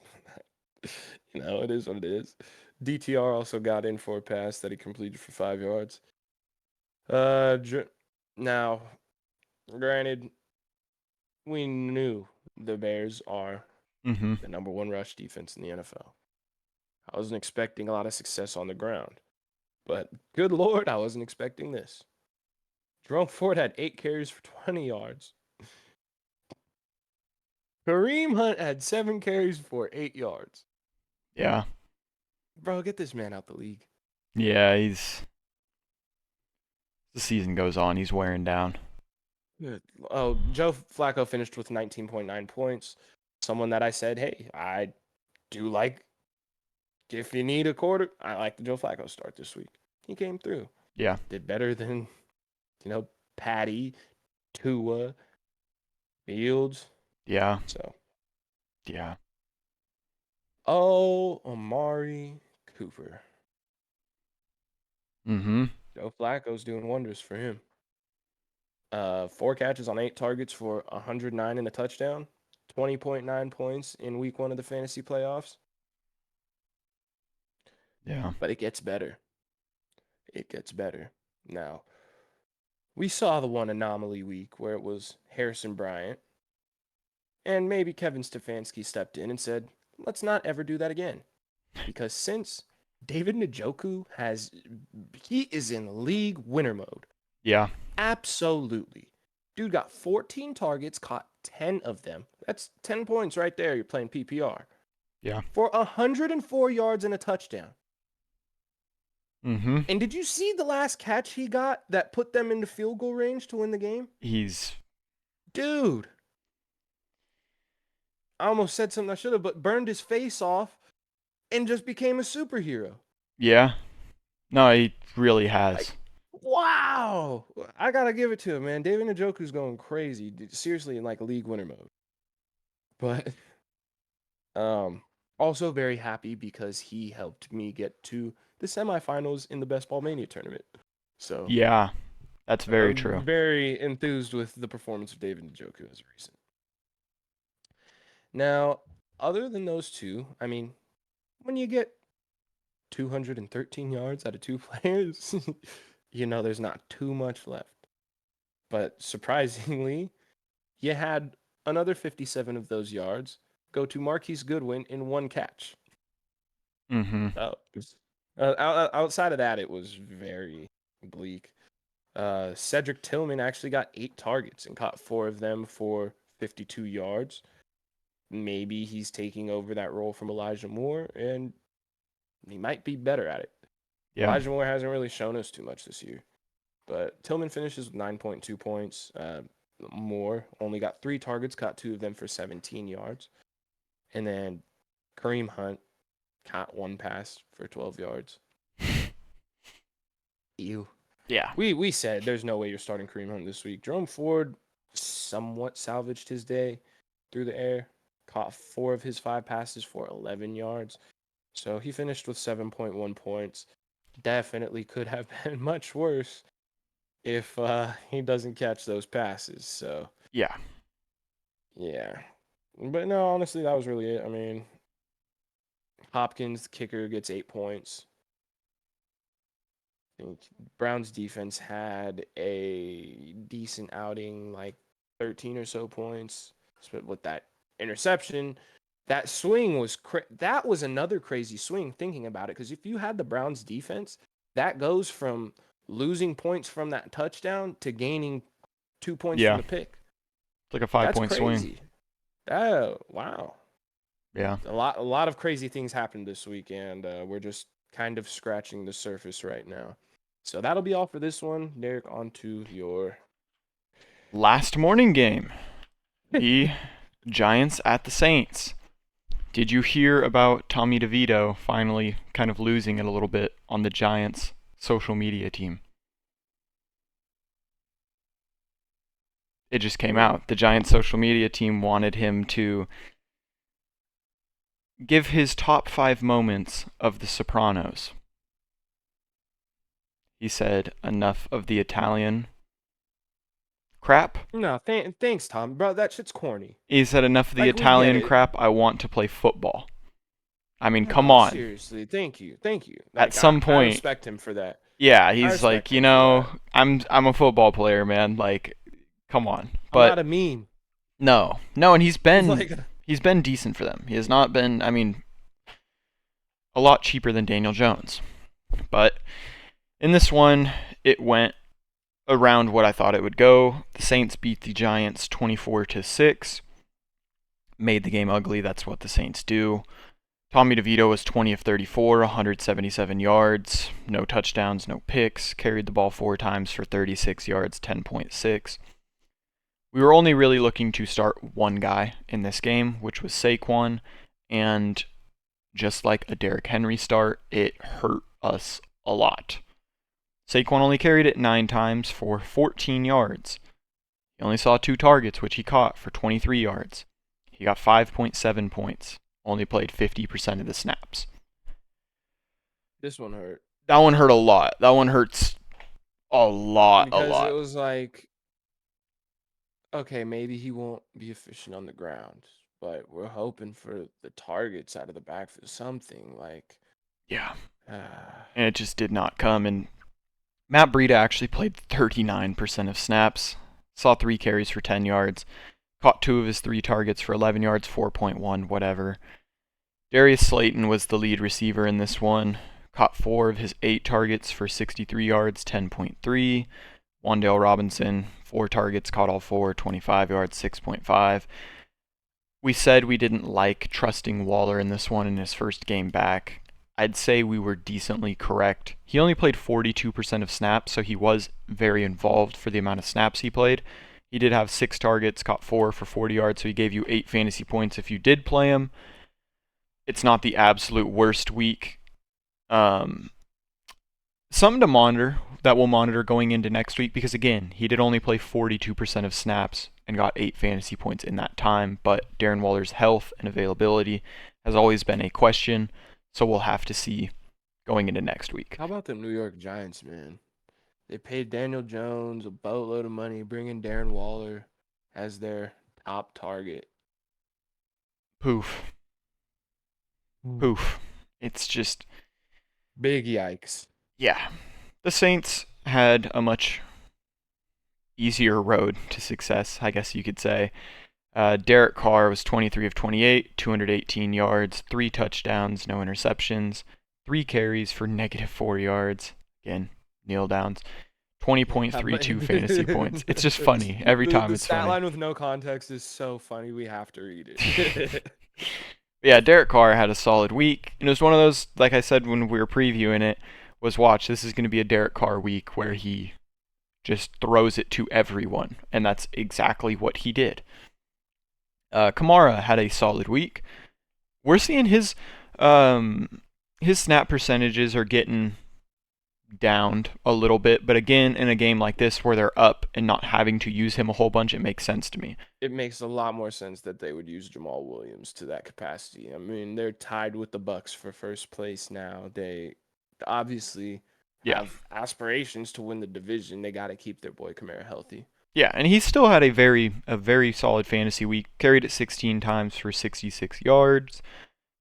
It is what it is. DTR also got in for a pass that he completed for 5 yards. Now, granted, we knew the Bears are the number 1 rush defense in the NFL. I wasn't expecting a lot of success on the ground, but good Lord, I wasn't expecting this. Jerome Ford had 8 carries for 20 yards. Kareem Hunt had 7 carries for 8 yards. Yeah. Bro, get this man out the league. Yeah, the season goes on, he's wearing down. Good. Oh, Joe Flacco finished with 19.9 points. Someone that I said, hey, I do like, if you need a quarter, I like the Joe Flacco start this week. He came through. Yeah. Did better than, Patty, Tua, Fields. Yeah. So. Yeah. Oh, Amari Cooper. Joe Flacco's doing wonders for him. 4 catches on 8 targets for 109 and a touchdown. 20.9 points in week 1 of the fantasy playoffs. Yeah. But it gets better. it gets better. Now, we saw the one anomaly week where it was Harrison Bryant, and maybe Kevin Stefanski stepped in and said, let's not ever do that again. Because since David Njoku he is in league winner mode. Yeah. Absolutely. Dude got 14 targets, caught 10 of them. That's 10 points right there. You're playing PPR. Yeah. For 104 yards and a touchdown. Mm-hmm. And did you see the last catch he got that put them into field goal range to win the game? Dude. I almost said something I should have, but burned his face off and just became a superhero. Yeah. No, he really has. Wow. I got to give it to him, man. David Njoku's going crazy. Seriously, in like league winner mode. But also very happy because he helped me get to the semifinals in the Best Ball Mania tournament. So yeah, that's very true. Very enthused with the performance of David Njoku as of recent. Now, other than those two, I mean, when you get 213 yards out of two players, there's not too much left. But surprisingly, you had another 57 of those yards go to Marquise Goodwin in one catch. Mm-hmm. Outside of that, it was very bleak. Cedric Tillman actually got 8 targets and caught 4 of them for 52 yards. Maybe he's taking over that role from Elijah Moore, and he might be better at it. Yeah. Elijah Moore hasn't really shown us too much this year. But Tillman finishes with 9.2 points. Moore only got 3 targets, caught 2 of them for 17 yards. And then Kareem Hunt caught 1 pass for 12 yards. Ew. Yeah. We said there's no way you're starting Kareem Hunt this week. Jerome Ford somewhat salvaged his day through the air. Caught 4 of his 5 passes for 11 yards. So he finished with 7.1 points. Definitely could have been much worse if he doesn't catch those passes. So yeah. But no, honestly, that was really it. I mean, Hopkins, the kicker, gets 8 points. I think Browns defense had a decent outing, like 13 or so points. But with that interception, that swing was that was another crazy swing thinking about it. Because if you had the Browns defense, that goes from losing points from that touchdown to gaining 2 points from the pick. It's like a 5-point swing. Oh, wow. Yeah. A lot of crazy things happened this week, and we're just kind of scratching the surface right now. So that'll be all for this one. Derek, on to your last morning game. The Giants at the Saints. Did you hear about Tommy DeVito finally kind of losing it a little bit on the Giants social media team? It just came out. The Giants social media team wanted him to give his top 5 moments of The Sopranos. He said, enough of the Italian crap. No, thanks, Tom. Bro, that shit's corny. He said, enough of the Italian crap. I want to play football. I mean, come on. Seriously, thank you. Like, at some point, I respect him for that. Yeah, he's like, I'm a football player, man. Like, come on. But I'm not a meme. No, and he's been decent for them. He has not been, I mean, a lot cheaper than Daniel Jones. But in this one, it went around what I thought it would go. The Saints beat the Giants 24-6. Made the game ugly. That's what the Saints do. Tommy DeVito was 20 of 34, 177 yards, no touchdowns, no picks, carried the ball 4 times for 36 yards, 10.6. We were only really looking to start one guy in this game, which was Saquon, and just like a Derrick Henry start, it hurt us a lot. Saquon only carried it 9 times for 14 yards. He only saw 2 targets, which he caught for 23 yards. He got 5.7 points. Only played 50% of the snaps. This one hurt. That one hurt a lot. That one hurts a lot. Because it was like, okay, maybe he won't be efficient on the ground, but we're hoping for the targets out of the backfield, something like. Yeah. And it just did not come. And Matt Breida actually played 39% of snaps, saw 3 carries for 10 yards, caught 2 of his 3 targets for 11 yards, 4.1, whatever. Darius Slayton was the lead receiver in this one, caught 4 of his 8 targets for 63 yards, 10.3. Wan'Dale Robinson, 4 targets, caught all 4, 25 yards, 6.5. We said we didn't like trusting Waller in this one in his first game back. I'd say we were decently correct. He only played 42% of snaps, so he was very involved for the amount of snaps he played. He did have 6 targets, caught 4 for 40 yards, so he gave you 8 fantasy points if you did play him. It's not the absolute worst week. Something to monitor, that we'll monitor going into next week, because again, he did only play 42% of snaps and got 8 fantasy points in that time, but Darren Waller's health and availability has always been a question, so we'll have to see going into next week. How about the New York Giants, man? They paid Daniel Jones a boatload of money, bringing Darren Waller as their top target. Poof. Poof. It's just... big yikes. Yeah. The Saints had a much easier road to success, I guess you could say. Derek Carr was 23 of 28, 218 yards, 3 touchdowns, no interceptions, 3 carries for -4 yards. Again, kneel downs. 20.32 fantasy points. It's just funny. Every time it's funny. The stat line with no context is so funny. We have to read it. Yeah, Derek Carr had a solid week. And it was one of those, like I said when we were previewing it, was watch, this is going to be a Derek Carr week where he just throws it to everyone. And that's exactly what he did. Kamara had a solid week. We're seeing his snap percentages are getting downed a little bit, but again, in a game like this where they're up and not having to use him a whole bunch, it makes sense to me. It makes a lot more sense that they would use Jamal Williams to that capacity. I mean, they're tied with the Bucs for first place now. They obviously have aspirations to win the division. They got to keep their boy Kamara healthy. Yeah, and he still had a very solid fantasy week. Carried it 16 times for 66 yards,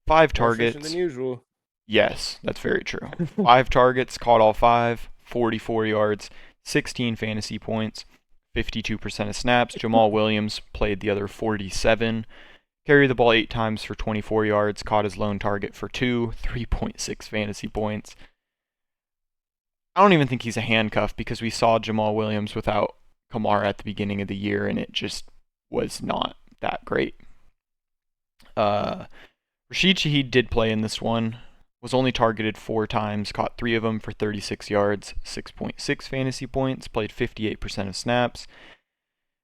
5 targets. More efficient than usual. Yes, that's very true. 5 targets, caught all 5, 44 yards, 16 fantasy points, 52% of snaps. Jamal Williams played the other 47. Carried the ball 8 times for 24 yards, caught his lone target for 2, 3.6 fantasy points. I don't even think he's a handcuff because we saw Jamal Williams without Kamara at the beginning of the year, and it just was not that great. Rashid Shaheed did play in this one. Was only targeted 4 times, caught 3 of them for 36 yards, 6.6 fantasy points, played 58% of snaps.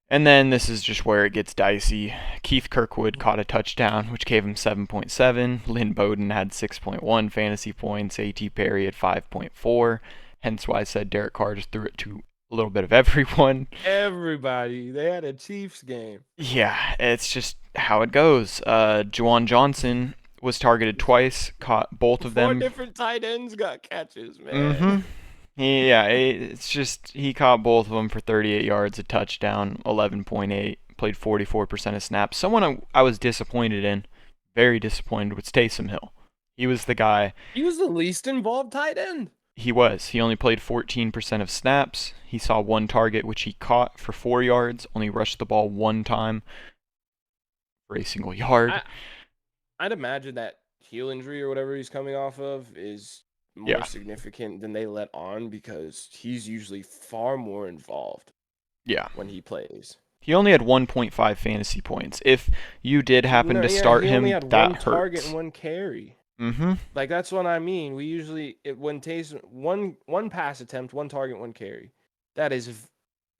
And then this is just where it gets dicey. Keith Kirkwood caught a touchdown, which gave him 7.7. Lynn Bowden had 6.1 fantasy points. A.T. Perry had 5.4. Hence why I said Derek Carr just threw it to a little bit of everyone. Everybody. They had a Chiefs game. Yeah, it's just how it goes. Juwan Johnson was targeted twice, caught both of them. 4 different tight ends got catches, man. Mm-hmm. It's just he caught both of them for 38 yards, a touchdown, 11.8, played 44% of snaps. Someone I was disappointed in, very disappointed, was Taysom Hill. He was the guy. He was the least involved tight end. He was. He only played 14% of snaps. He saw 1 target, which he caught for 4 yards, only rushed the ball 1 time for a single yard. I'd imagine that heel injury or whatever he's coming off of is more significant than they let on because he's usually far more involved when he plays. He only had 1.5 fantasy points. If you did happen to start him, that hurts. He only had 1 target and 1 carry. Mm-hmm. Like, that's what I mean. We usually, when Taysom, one pass attempt, 1 target, 1 carry. That is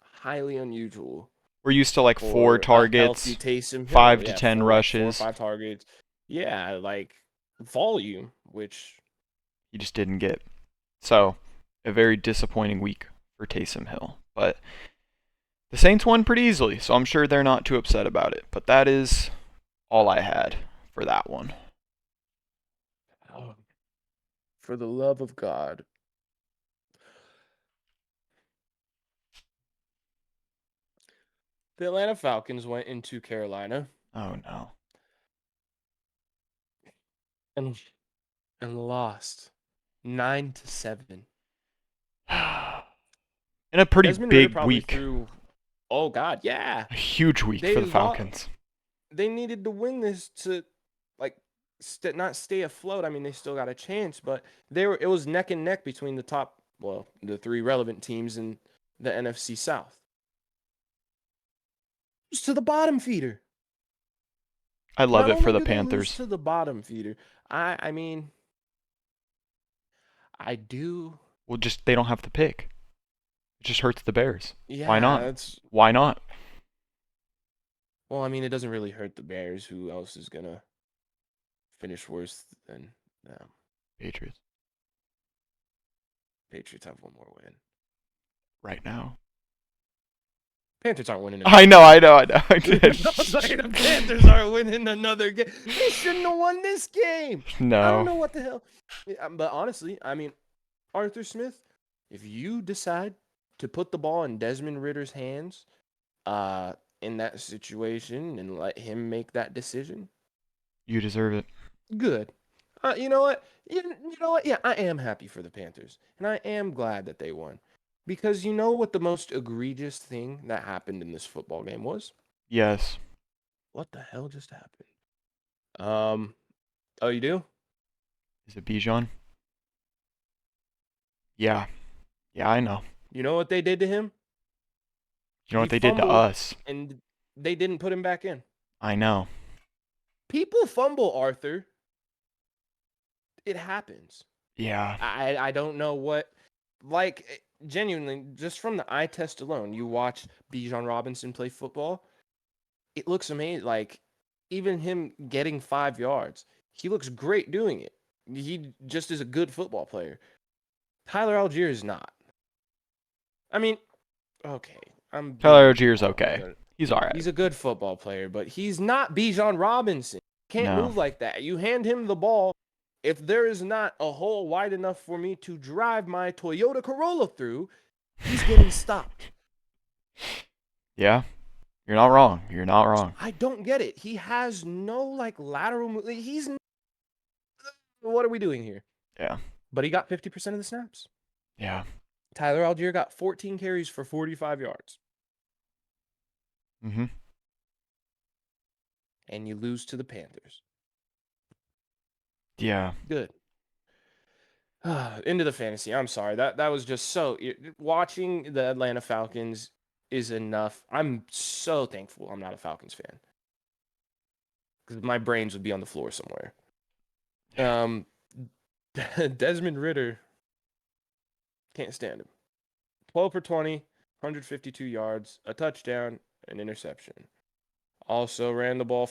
highly unusual. We're used to like 4 targets, 5 to 10 rushes. 4 or 5 targets. Yeah, like volume, which he just didn't get. So, a very disappointing week for Taysom Hill. But the Saints won pretty easily, so I'm sure they're not too upset about it. But that is all I had for that one. For the love of God. The Atlanta Falcons went into Carolina. Oh, no. And lost 9-7. In a pretty Desmond Ridder big probably week. threw. Oh God, yeah. A huge week They for the Falcons. They needed to win this to, like, not stay afloat. I mean, they still got a chance, but it was neck and neck between the three relevant teams in the NFC South. Lose to the bottom feeder. I love Not it for only the do they lose Panthers. to the bottom feeder, I mean, I do. Well, just they don't have to pick. It just hurts the Bears. Why Yeah, not? it's Why not? well. I mean, it doesn't really hurt the Bears. Who else is gonna finish worse than them? Patriots. Patriots have one more win. Right now. Panthers aren't winning. I know. The Panthers aren't winning another game. They shouldn't have won this game. No. I don't know what the hell. But honestly, I mean, Arthur Smith, if you decide to put the ball in Desmond Ridder's hands, in that situation and let him make that decision, You deserve it. good. You know what? You know what? Yeah, I am happy for the Panthers, and I am glad that they won. Because you know what the most egregious thing that happened in this football game was? Yes. What the hell just happened? Oh, you do? Is it Bijan? Yeah. Yeah, I know. You know what they did to him? You know what He they did to fumbled, us? and they didn't put him back in. I know. People fumble, Arthur. It happens. Yeah. I don't know what, like, genuinely, just from the eye test alone, you watch Bijan Robinson play football, it looks amazing. Like, even him getting 5 yards, he looks great doing it. He just is a good football player. Tyler Algier is not. I mean, okay, Tyler Algier's okay. He's all right. He's a good football player, but he's not Bijan Robinson. Can't move like that. You hand him the ball. If there is not a hole wide enough for me to drive my Toyota Corolla through, he's getting stopped. Yeah. You're not wrong. You're not wrong. I don't get it. He has no, like, lateral move. What are we doing here? Yeah. But he got 50% of the snaps. Yeah. Tyler Algier got 14 carries for 45 yards. Mm-hmm. And you lose to the Panthers. Yeah. Good. Into the fantasy. I'm sorry. That was just so. Watching the Atlanta Falcons is enough. I'm so thankful I'm not a Falcons fan, because my brains would be on the floor somewhere. Desmond Ridder, can't stand him. 12 for 20, 152 yards, a touchdown, an interception. Also ran the ball.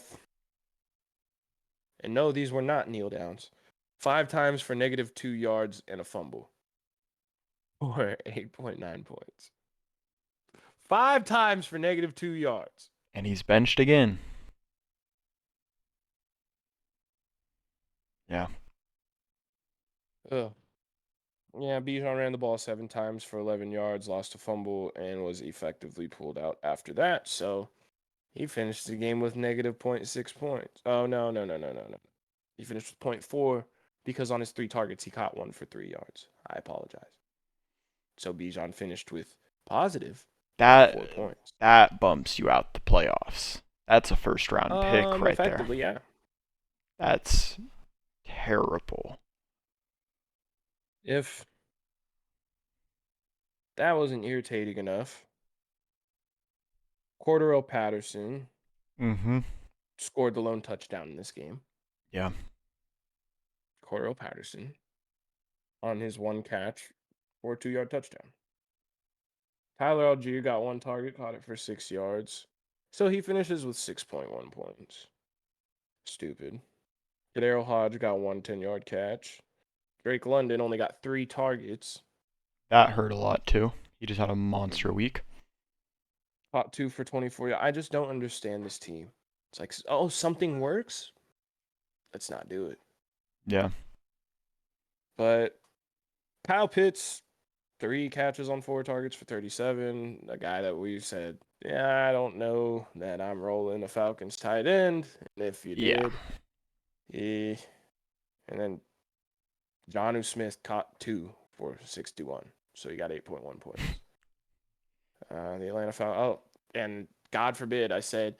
And no, these were not kneel downs. 5 times for -2 yards and a fumble. For 8.9 points. 5 times for -2 yards. And he's benched again. Yeah. Ugh. Yeah, Bijan ran the ball 7 times for 11 yards, lost a fumble, and was effectively pulled out after that. So he finished the game with -0.6 points. Oh, no. He finished with 0.4 because on his 3 targets, he caught 1 for 3 yards. I apologize. So Bijan finished with positive 4 points. That bumps you out the playoffs. That's a first round pick right there. Effectively, yeah. That's terrible. If that wasn't irritating enough, Cordarrelle Patterson scored the lone touchdown in this game. Yeah. Cordarrelle Patterson on his 1 catch for a 2-yard touchdown. Tyler Algier got 1 target, caught it for 6 yards. So he finishes with 6.1 points. Stupid. Daryl Hodge got 1 10-yard catch. Drake London only got 3 targets. That hurt a lot too. He just had a monster week. Caught 2 for 24. I just don't understand this team. It's like, oh, something works? Let's not do it. Yeah. But Kyle Pitts, 3 catches on 4 targets for 37. A guy that we said, yeah, I don't know that I'm rolling a Falcons tight end. And if you did, and then Jonnu Smith caught 2 for 61. So he got 8.1 points. The Atlanta Falcons. Oh, and God forbid I said,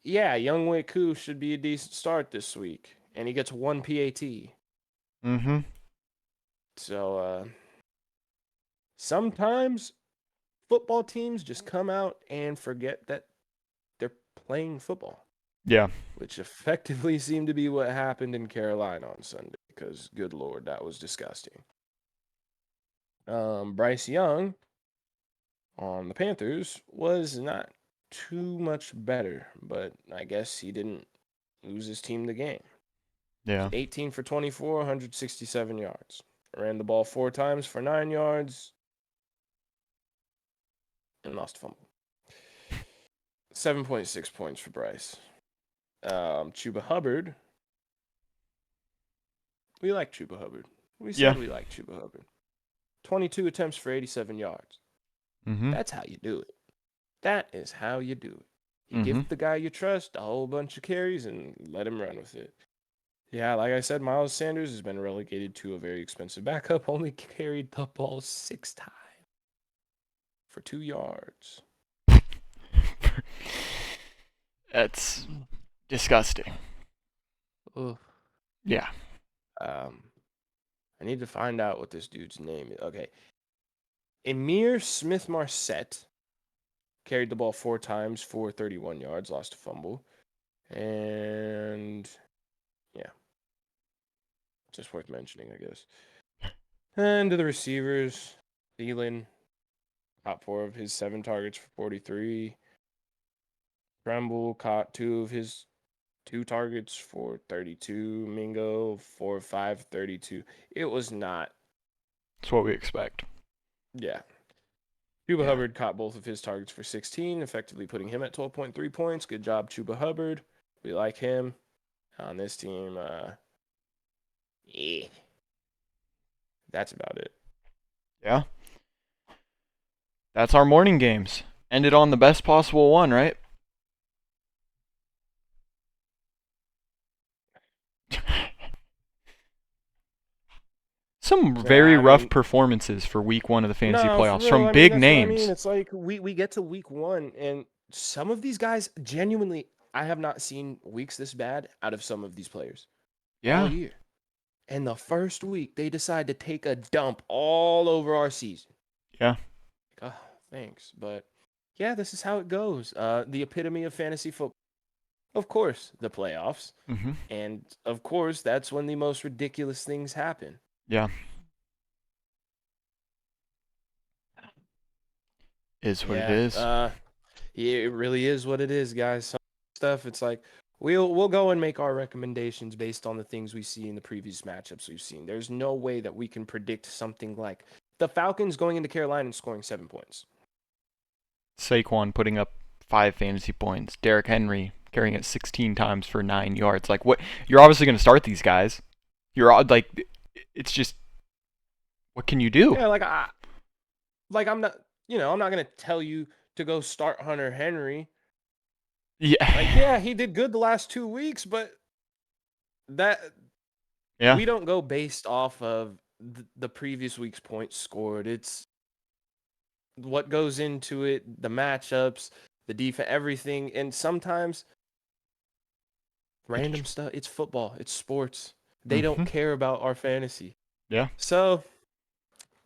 yeah, Younghoe Koo should be a decent start this week, and he gets 1 PAT. Mm-hmm. So sometimes football teams just come out and forget that they're playing football, Yeah. which effectively seemed to be what happened in Carolina on Sunday, because good Lord, that was disgusting. Bryce Young on the Panthers was not too much better, but I guess he didn't lose his team the game. Yeah. 18 for 24, 167 yards. Ran the ball 4 times for 9 yards and lost a fumble. 7.6 points for Bryce. Chuba Hubbard. We like Chuba Hubbard. We said we like Chuba Hubbard. 22 attempts for 87 yards. Mm-hmm. That's how you do it. That is how you do it. You Mm-hmm. give the guy you trust a whole bunch of carries and let him run with it. Yeah, like I said, Miles Sanders has been relegated to a very expensive backup. Only carried the ball 6 times for 2 yards. That's disgusting. Ugh. Yeah. I need to find out what this dude's name is. Okay. Emir Smith-Marset carried the ball 4 times for 31 yards, lost a fumble. And yeah. Just worth mentioning, I guess. And to the receivers, Thielen, caught 4 of his 7 targets for 43. Tremble caught 2 of his 2 targets for 32. Mingo, 4 of 5, 32. It was not. That's what we expect. Yeah. Chuba Hubbard caught both of his targets for 16, effectively putting him at 12.3 points. Good job, Chuba Hubbard. We like him on this team. Yeah. That's about it. Yeah. That's our morning games. Ended on the best possible one, right? Some very rough performances for week 1 of the fantasy playoffs from big names. It's like we get to week 1, and some of these guys, genuinely, I have not seen weeks this bad out of some of these players all year. And the first week, they decide to take a dump all over our season. Yeah. Oh, thanks. But yeah, this is how it goes. The epitome of fantasy football. Of course, the playoffs. Mm-hmm. And of course, that's when the most ridiculous things happen. Yeah. Is what it is. Yeah, it really is what it is, guys. Some stuff, it's like we'll go and make our recommendations based on the things we see in the previous matchups we've seen. There's no way that we can predict something like the Falcons going into Carolina and scoring 7 points. Saquon putting up 5 fantasy points. Derrick Henry carrying it 16 times for 9 yards. Like, what? You're obviously going to start these guys. You're like, it's just, what can you do? Yeah, I'm not, I'm not gonna tell you to go start Hunter Henry. Yeah. Like, yeah, he did good the last 2 weeks, but we don't go based off of the previous week's points scored. It's what goes into it, the matchups, the defense, everything. And sometimes random stuff. It's football. It's sports. They don't care about our fantasy. Yeah. So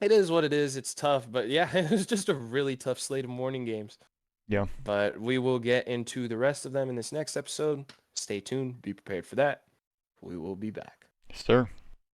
it is what it is. It's tough. But yeah, it was just a really tough slate of morning games. Yeah. But we will get into the rest of them in this next episode. Stay tuned. Be prepared for that. We will be back. Yes, sir.